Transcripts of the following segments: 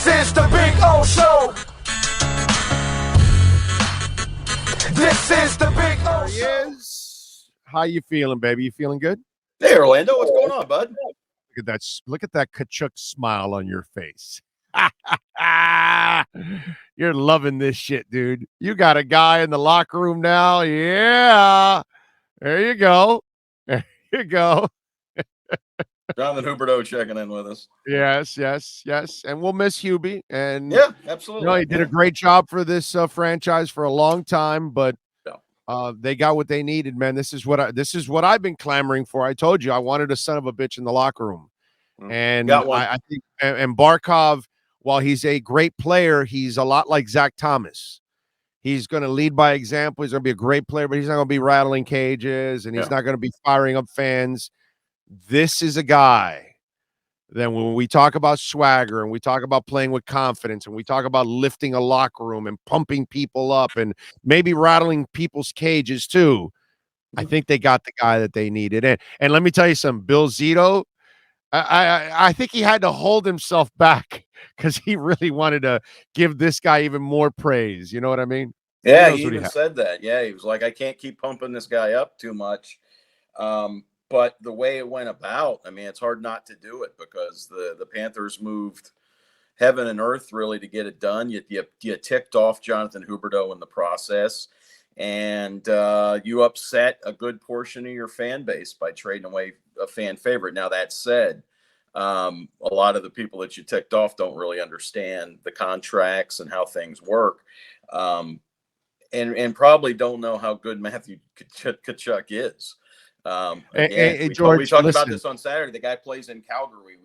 This is the Big O Show. This is the Big O Show. How you feeling, baby? You feeling good? Hey, Orlando, what's going on, bud? Look at that Kachuk smile on your face. You're loving this shit, dude. You got a guy in the locker room now. Yeah. There you go. There you go. Jonathan Huberdeau checking in with us. Yes. And we'll miss Hubie. And yeah, absolutely. He did a great job for this franchise for a long time, but they got what they needed, man. This is what I've been clamoring for. I told you I wanted a son of a bitch in the locker room. And I think and Barkov, while he's a great player, he's a lot like Zach Thomas. He's going to lead by example. He's going to be a great player, but he's not going to be rattling cages, and he's not going to be firing up fans. This is a guy that when we talk about swagger and we talk about playing with confidence and we talk about lifting a locker room and pumping people up and maybe rattling people's cages too, I think they got the guy that they needed. And let me tell you something, Bill Zito, I think he had to hold himself back because he really wanted to give this guy even more praise. You know what I mean? Yeah, he even said that. Yeah, he was like, I can't keep pumping this guy up too much. But the way it went about, I mean, it's hard not to do it because the Panthers moved heaven and earth really to get it done. You ticked off Jonathan Huberdeau in the process, and you upset a good portion of your fan base by trading away a fan favorite. Now, that said, a lot of the people that you ticked off don't really understand the contracts and how things work, and probably don't know how good Matthew Tkachuk is. George, we talked about this on Saturday. The guy plays in Calgary.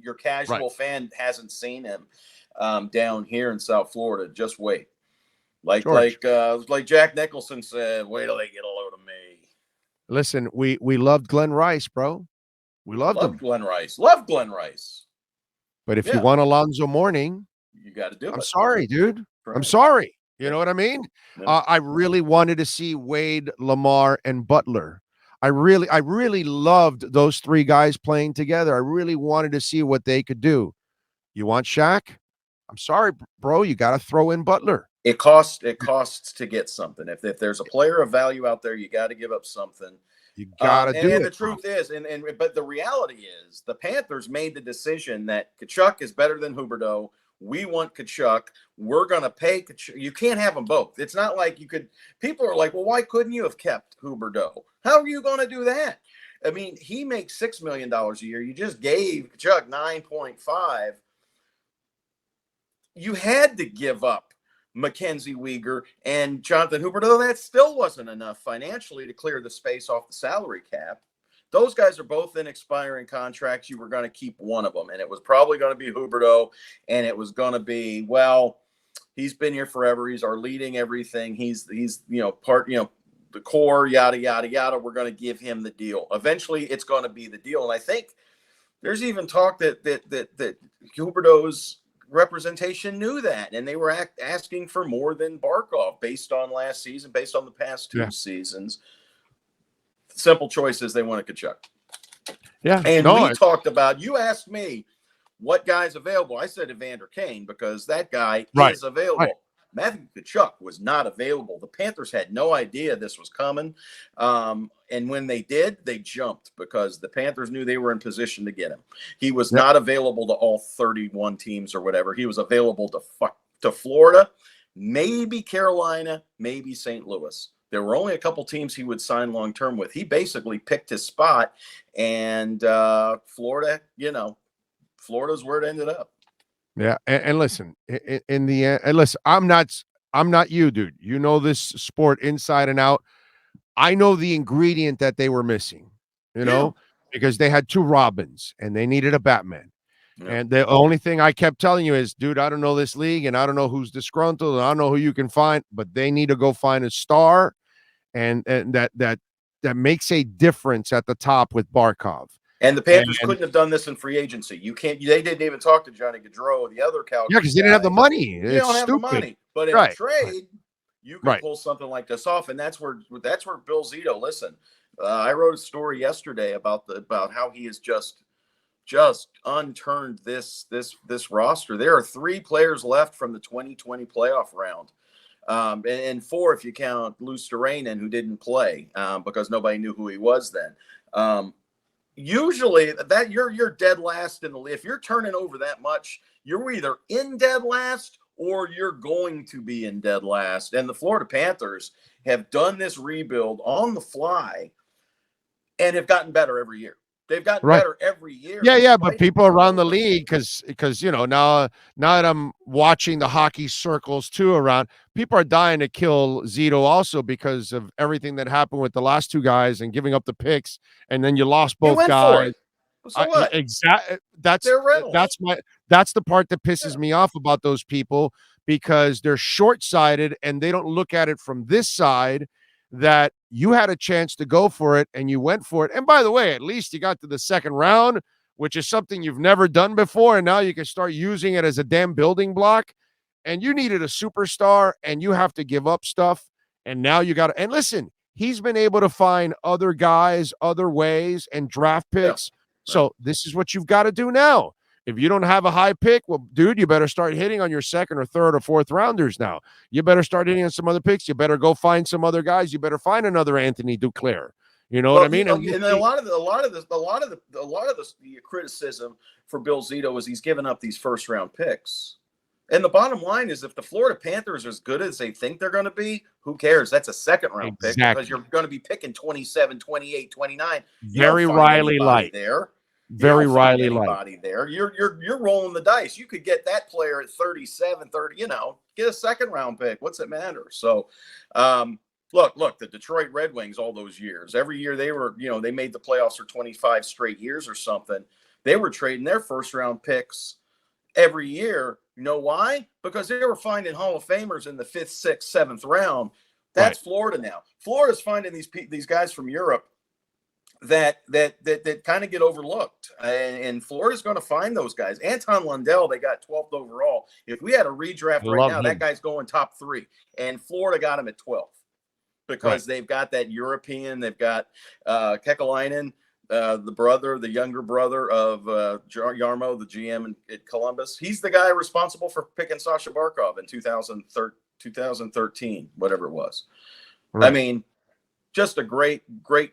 Your casual fan hasn't seen him down here in South Florida. Just wait. Like Jack Nicholson said, wait till they get a load of me. Listen, we loved Glenn Rice, bro. We loved him. Glenn Rice. Love Glenn Rice. But if you want Alonzo Mourning, you got to do it. I'm sorry, dude. Right. I'm sorry. You know what I mean? No. I really wanted to see Wade, Lamar, and Butler. I really loved those three guys playing together. I really wanted to see what they could do. You want Shaq? I'm sorry, bro. You got to throw in Butler. It costs to get something. If there's a player of value out there, you got to give up something. You got to do it. And the truth is, but the reality is, the Panthers made the decision that Tkachuk is better than Huberdeau. We want Tkachuk. We're going to pay Tkachuk. You can't have them both. It's not like you could. People are like, well, why couldn't you have kept Huberdeau? How are you going to do that? I mean, he makes $6 million a year. You just gave Tkachuk 9.5. You had to give up Mackenzie Weegar and Jonathan Huberdeau. That still wasn't enough financially to clear the space off the salary cap. Those guys are both in expiring contracts. You were going to keep one of them, and it was probably going to be Huberdeau, and it was going to be, well, he's been here forever. He's our leading everything. He's the core, yada, yada, yada. We're going to give him the deal. Eventually, it's going to be the deal. And I think there's even talk that Huberdeau's representation knew that, and they were asking for more than Barkov based on last season, based on the past two seasons. Simple choice is they want Tkachuk. Yeah. And we talked about, you asked me what guy's available. I said Evander Kane because that guy is available. Right. Matthew Tkachuk was not available. The Panthers had no idea this was coming. And when they did, they jumped because the Panthers knew they were in position to get him. He was not available to all 31 teams or whatever. He was available to Florida, maybe Carolina, maybe St. Louis. There were only a couple teams he would sign long-term with. He basically picked his spot, and Florida, Florida's where it ended up. Yeah, and listen, in the end, and listen, I'm not you, dude. You know this sport inside and out. I know the ingredient that they were missing, because they had two Robins and they needed a Batman. Yeah. And the only thing I kept telling you is, dude, I don't know this league and I don't know who's disgruntled and I don't know who you can find, but they need to go find a star and that makes a difference at the top with Barkov. And the Panthers couldn't have done this in free agency. You can't. They didn't even talk to Johnny Gaudreau, the other Calgary. Yeah, because they didn't have the money. They don't have the money. But in a trade, you can pull something like this off, and that's where Bill Zito. Listen, I wrote a story yesterday about how he is just just unturned this roster. There are 3 players left from the 2020 playoff round. And 4 if you count Luosterainen, who didn't play because nobody knew who he was then. Usually that you're dead last in the league. If you're turning over that much, you're either in dead last or you're going to be in dead last. And the Florida Panthers have done this rebuild on the fly and have gotten better every year. They've gotten better every year. Yeah, but people around the league, because now that I'm watching the hockey circles too around, people are dying to kill Zito also because of everything that happened with the last 2 guys and giving up the picks, and then you lost both guys. So what? Exactly. That's the part that pisses me off about those people, because they're short-sighted and they don't look at it from this side, that you had a chance to go for it and you went for it. And by the way, at least you got to the second round, which is something you've never done before. And now you can start using it as a damn building block. And you needed a superstar and you have to give up stuff. And now you got to, and listen, he's been able to find other guys, other ways, and draft picks. Yeah. So this is what you've got to do now. If you don't have a high pick, well, dude, you better start hitting on your second or third or fourth rounders now. You better start hitting on some other picks. You better go find some other guys. You better find another Anthony Duclair. You know what I mean? And a lot of the criticism for Bill Zito is he's given up these first round picks. And the bottom line is, if the Florida Panthers are as good as they think they're going to be, who cares? That's a second round pick, because you're going to be picking 27, 28, 29. Very Riley light there. Very Riley light there. You're rolling the dice. You could get that player at 37, 30, get a second round pick. What's it matter? So look, the Detroit Red Wings all those years, every year they were, they made the playoffs for 25 straight years or something. They were trading their first round picks every year. You know why? Because they were finding Hall of Famers in the 5th, 6th, 7th round. That's Florida now. Florida's finding these guys from Europe that kind of get overlooked, and Florida's going to find those guys. Anton Lundell, they got 12th overall. If we had a redraft right now, that guy's going top 3, and Florida got him at 12th because they've got that European. They've got Kekalainen, the younger brother of Jarmo, the GM at Columbus. He's the guy responsible for picking Sasha Barkov in 2013, whatever it was. I mean, just a great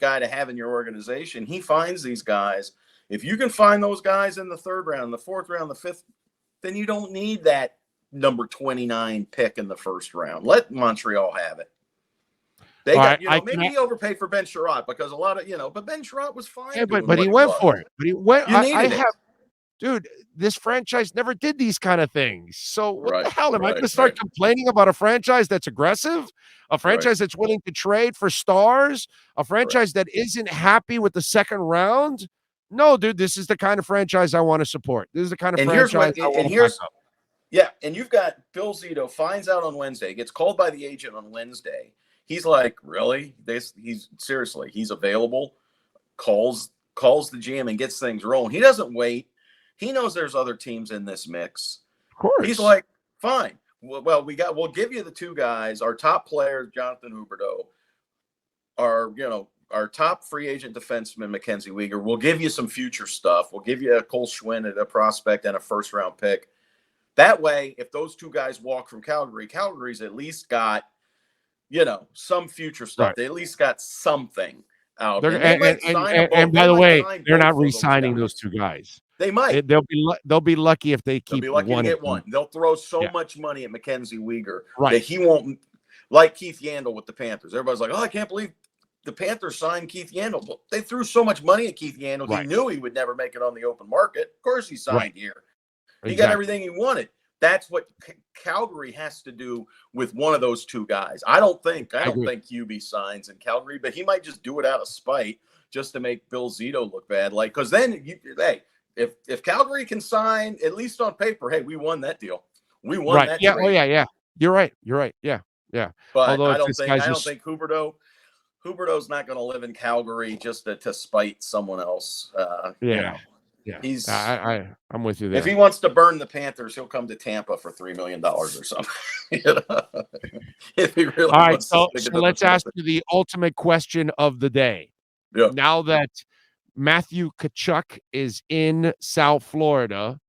guy to have in your organization. He finds these guys. If you can find those guys in the 3rd round, the 4th round, the 5th, then you don't need that number 29 pick in the 1st round. Let Montreal have it. They got, maybe he overpaid for Ben Sherratt because a lot of, but Ben Sherratt was fine. Yeah, but he went for it. But he went. Dude, this franchise never did these kind of things. So what the hell? Am I going to start complaining about a franchise that's aggressive? A franchise that's willing to trade for stars? A franchise that isn't happy with the second round? No, dude, this is the kind of franchise I want to support. This is the kind of franchise I want to back up. Yeah, and you've got Bill Zito finds out on Wednesday, gets called by the agent on Wednesday. He's like, really? He's available, calls the GM and gets things rolling. He doesn't wait. He knows there's other teams in this mix. Of course. He's like, fine. Well, we'll give you the 2 guys, our top players, Jonathan Huberdeau, our top free agent defenseman, Mackenzie Weegar. We'll give you some future stuff. We'll give you a Cole Schwinn at a prospect and a 1st round pick. That way, if those 2 guys walk from Calgary, Calgary's at least got, some future stuff. Right. They at least got something out. And by the way, they're not re-signing those 2 guys. They might. They'll be lucky if they keep one. They'll throw so much money at Mackenzie Weegar that he won't, like Keith Yandle with the Panthers. Everybody's like, I can't believe the Panthers signed Keith Yandle. Well, they threw so much money at Keith Yandle. He knew he would never make it on the open market. Of course he signed here. He got everything he wanted. That's what Calgary has to do with one of those 2 guys. I don't think Hubie signs in Calgary, but he might just do it out of spite just to make Bill Zito look bad. Because then, if Calgary can sign, at least on paper, hey, we won that deal. We won that deal. Oh, yeah. You're right. Yeah. But I don't think Huberdeau's not going to live in Calgary just to spite someone else. Yeah. I'm with you there. If he wants to burn the Panthers, he'll come to Tampa for $3 million or something. If he really all right, so let's ask you the ultimate question of the day. Yeah. Now that Matthew Tkachuk is in South Florida.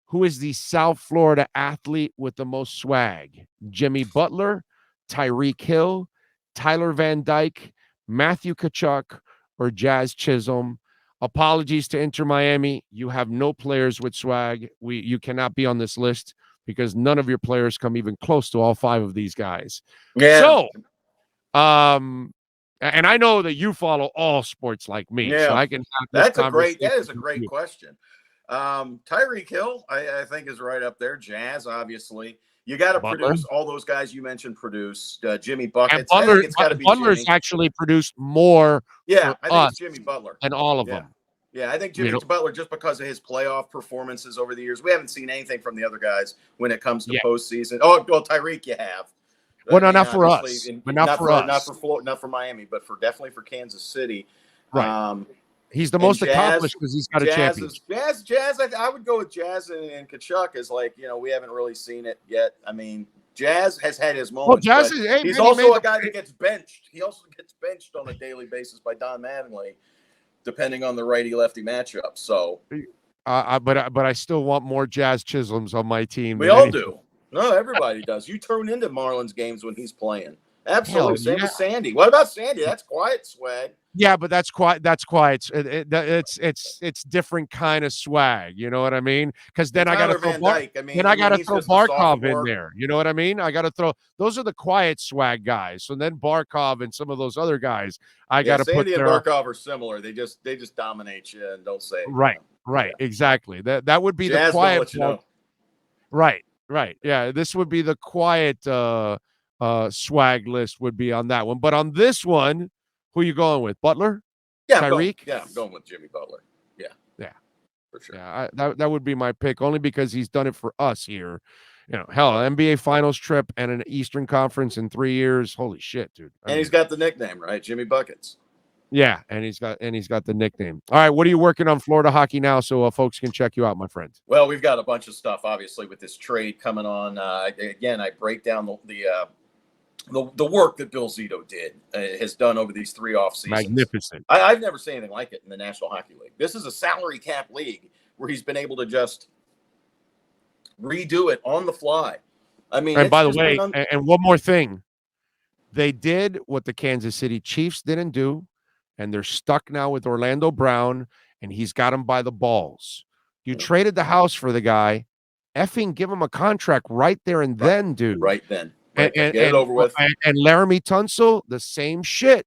Who is the South Florida athlete with the most swag? Jimmy Butler, Tyreek Hill, Tyler Van Dyke, Matthew Tkachuk, or Jazz Chisholm? Apologies to Inter Miami. You have no players with swag. You cannot be on this list because none of your players come even close to all 5 of these guys. Yeah. So, and I know that you follow all sports like me, so I can have this conversation. That is a great question. Tyreek Hill, I think, is right up there. Jazz, obviously. You got to produce all those guys you mentioned. Produce Jimmy Buckets. And I think it's got to be Butler's Jimmy. Actually produced more. Yeah, I think it's Jimmy Butler and all of them. Yeah, I think Jimmy Butler, just because of his playoff performances over the years. We haven't seen anything from the other guys when it comes to postseason. Oh, well, Tyreek, you have. Well, no, not for us. But not for us. Not for Miami, but definitely for Kansas City. Right. He's the most accomplished because he's got a championship. Jazz. I would go with Jazz and Tkachuk as we haven't really seen it yet. I mean, Jazz has had his moments. Well, Jazz is, he's also a guy that gets benched. He also gets benched on a daily basis by Don Mattingly, depending on the righty-lefty matchup. So, but I still want more Jazz Chisholms on my team. We all do. No, everybody does. You tune into Marlins games when he's playing. Absolutely. Same with Sandy. What about Sandy? That's quiet swag. Yeah, but that's quiet. It's different kind of swag. You know what I mean? Because then I got to throw Barkov in there. You know what I mean? I got to throw. Those are the quiet swag guys. So then Barkov and some of those other guys, I got to put. Sandy and Barkov are similar. They just dominate you and don't say it. Right. Exactly. That would be the quiet. Right. Yeah. This would be the quiet swag list would be on that one. But on this one, who are you going with? Butler? Yeah, Tyreek? I'm going with Jimmy Butler. Yeah. For sure. Yeah, that would be my pick, only because he's done it for us here. Hell, NBA Finals trip and an Eastern Conference in 3 years. Holy shit, dude! He's got the nickname, right? Jimmy Buckets. Yeah, and he's got the nickname. All right, what are you working on Florida hockey now, so folks can check you out, my friend? Well, we've got a bunch of stuff, obviously, with this trade coming on. Again, I break down the work that Bill Zito has done over these 3 off seasons. Magnificent. I've never seen anything like it in the National Hockey League. This is a salary cap league where he's been able to just redo it on the fly. I mean, and by the way, and one more thing, they did what the Kansas City Chiefs didn't do, and they're stuck now with Orlando Brown, and he's got him by the balls. You traded the house for the guy, effing give him a contract right there and then, dude. Right then. And get it over with. And Laramie Tunsil, the same shit.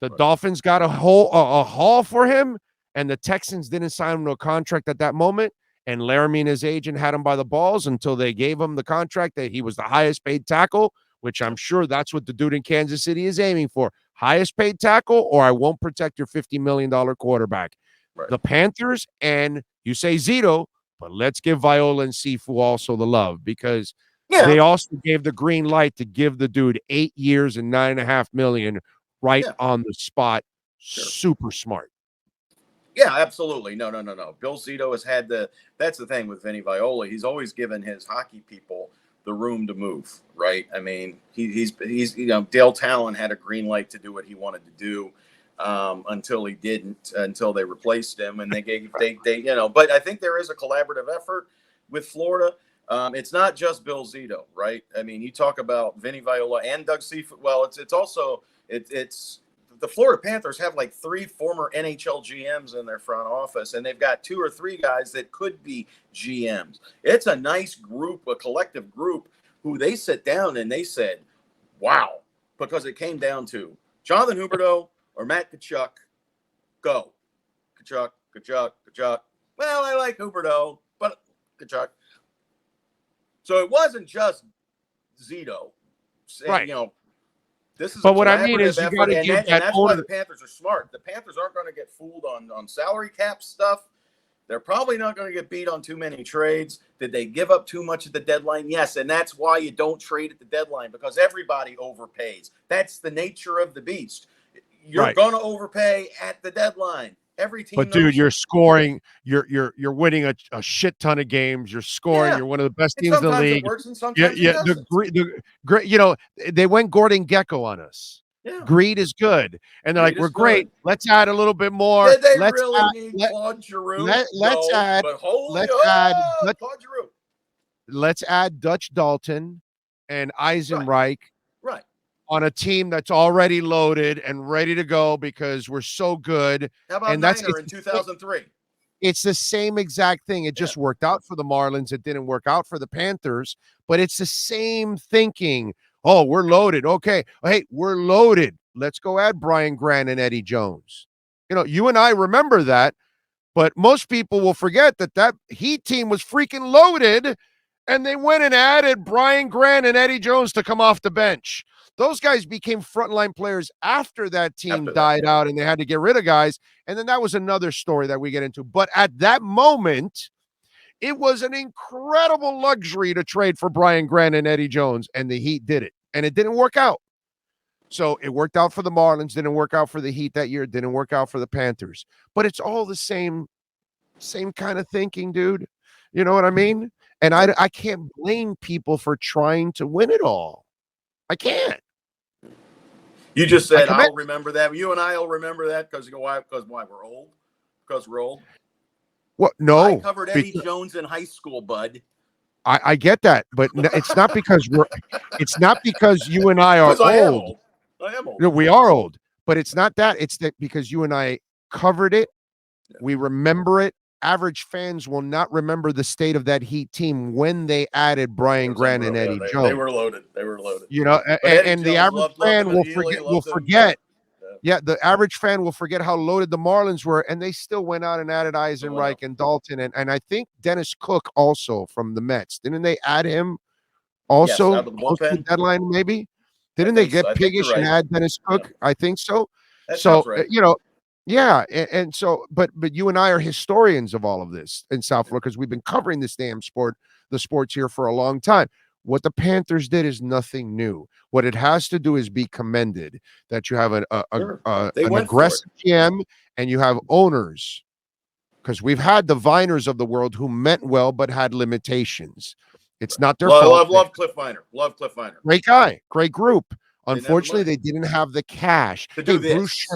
The Dolphins got a haul for him, and the Texans didn't sign him to a contract at that moment. And Laramie and his agent had him by the balls until they gave him the contract that he was the highest paid tackle, which I'm sure that's what the dude in Kansas City is aiming for. Highest paid tackle, or I won't protect your $50 million quarterback. Right. The Panthers, and you say Zito, but let's give Viola and Sifu also the love, because they also gave the green light to give the dude 8 years and $9.5 million on the spot. Sure. Super smart. Yeah, absolutely. No. Bill Zito has had that's the thing with Vinny Viola. He's always given his hockey people the room to move, right? I mean, he's Dale Talon had a green light to do what he wanted to do until he didn't, until they replaced him, and they but I think there is a collaborative effort with Florida. It's not just Bill Zito, right? I mean, you talk about Vinny Viola and Doug Seafood. Well, it's also the Florida Panthers have like 3 former NHL GMs in their front office, and they've got 2 or 3 guys that could be GMs. It's a nice group, a collective group, who they sit down and they said, wow, because it came down to Jonathan Huberdeau or Matt Tkachuk. Go. Tkachuk. Well, I like Huberdeau, but Tkachuk. So it wasn't just Zito saying, right. This is but what I mean is you got to give that. And that's why the Panthers are smart. The Panthers aren't going to get fooled on salary cap stuff. They're probably not going to get beat on too many trades. Did they give up too much at the deadline? Yes, and that's why you don't trade at the deadline, because everybody overpays. That's the nature of the beast. You're going to overpay at the deadline. Every team. But dude, you're scoring. You're winning a shit ton of games. You're scoring. Yeah. You're one of the best teams in the league. It works and sometimes it doesn't. The great. They went Gordon Gekko on us. Greed is good. And they're Greed like, we're is great. good. Let's add a little bit more. Did they Let's really add, need let, Claude Giroux? let's No, add, but holy, Claude Giroux. let's add Dutch Dalton and Eisenreich Right. on a team that's already loaded and ready to go because we're so good. How about Niner in 2003? It's the same exact thing. It just worked out for the Marlins. It didn't work out for the Panthers, but it's the same thinking. Oh, we're loaded. Okay. Hey, we're loaded. Let's go add Brian Grant and Eddie Jones. You know, you and I remember that, but most people will forget that Heat team was freaking loaded, and they went and added Brian Grant and Eddie Jones to come off the bench. Those guys became frontline players after that team died out and they had to get rid of guys. And then that was another story that we get into. But at that moment, it was an incredible luxury to trade for Brian Grant and Eddie Jones, and the Heat did it. And it didn't work out. So it worked out for the Marlins, didn't work out for the Heat that year, didn't work out for the Panthers. But it's all the same kind of thinking, dude. You know what I mean? And I can't blame people for trying to win it all. I can't. You just said I'll remember that. You and I will remember that because why? Because why? We're old. Because we're old. What? No. I covered Eddie Jones in high school, bud. I get that, but it's not because it's not because you and I are old. I am old. No, we are old, but it's not that. It's that because you and I covered it. We remember it. Average fans will not remember the state of that Heat team when they added Brian Grant and Eddie Jones. They were loaded. You know, and the average fan will forget. Yeah, the average fan will forget how loaded the Marlins were, and they still went out and added Eisenreich and Dalton, and I think Dennis Cook also from the Mets. Didn't they add him also close to the deadline? Maybe didn't they get piggish and add Dennis Cook? Yeah. I think so. That sounds right. You know. Yeah, and so, but you and I are historians of all of this in South Florida because we've been covering this damn the sports here for a long time. What the Panthers did is nothing new. What it has to do is be commended that you have an aggressive GM and you have owners, because we've had the Viners of the world who meant well but had limitations. It's not their fault. Love Cliff Viner. Great guy, great group. Unfortunately, they didn't have the cash. To do this.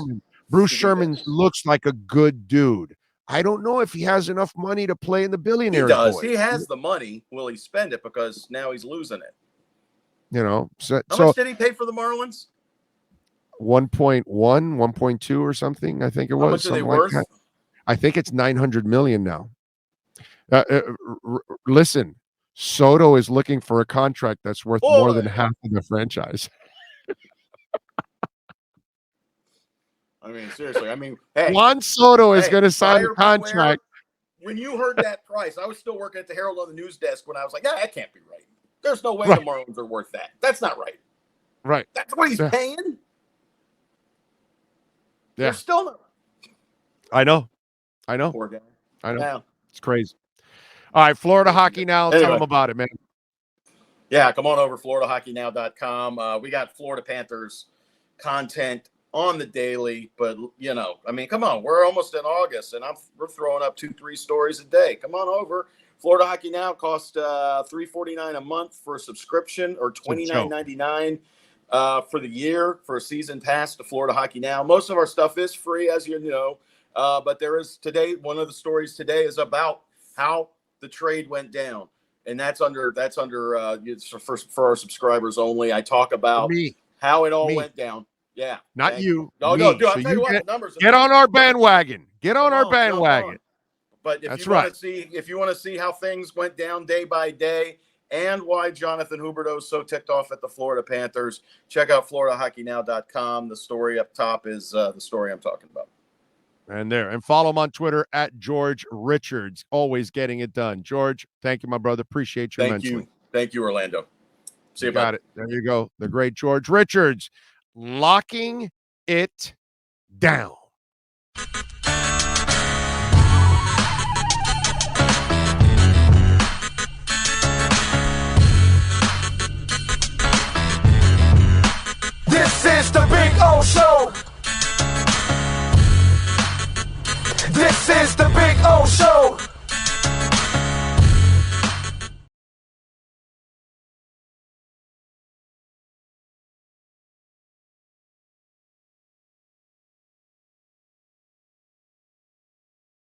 Bruce Sherman looks like a good dude. I don't know if he has enough money to play in the billionaires. He does. Boys. He has the money. Will he spend it? Because now he's losing it. You know. How much did he pay for the Marlins? 1.1, 1.2 or something. I think it was. How much are they worth? Like I think it's 900 million now. Listen, Soto is looking for a contract that's worth more than half of the franchise. I mean, seriously. I mean, hey, Juan Soto is going to sign a contract. When you heard that price, I was still working at the Herald on the news desk when I was like, that can't be right. There's no way the Marlins are worth that. That's not right. Right. That's what he's paying? Yeah. They're still not. I know. Poor guy. I know. Yeah. It's crazy. All right, Florida Hockey Now. Anyway. Tell them about it, man. Yeah, come on over, FloridaHockeyNow.com. We got Florida Panthers content on the daily, but you know, I mean, come on, we're almost in August, and we're throwing up 2-3 stories a day. Come on over. Florida Hockey Now costs $3.49 a month for a subscription, or $29.99 for the year for a season pass to Florida Hockey Now. Most of our stuff is free, as you know, but there is today. One of the stories today is about how the trade went down, and that's under for our subscribers only. I talk about how it all went down. Yeah. Not you. No, dude, I'll tell you what, the numbers. Get on our bandwagon. Get on our bandwagon. But if you want to see how things went down day by day and why Jonathan Huberdeau is so ticked off at the Florida Panthers, check out FloridaHockeyNow.com. The story up top is the story I'm talking about. And follow him on Twitter at George Richards. Always getting it done. George, thank you, my brother. Appreciate you immensely. Thank you, Orlando. See you, got it. There you go. The great George Richards. Locking it down.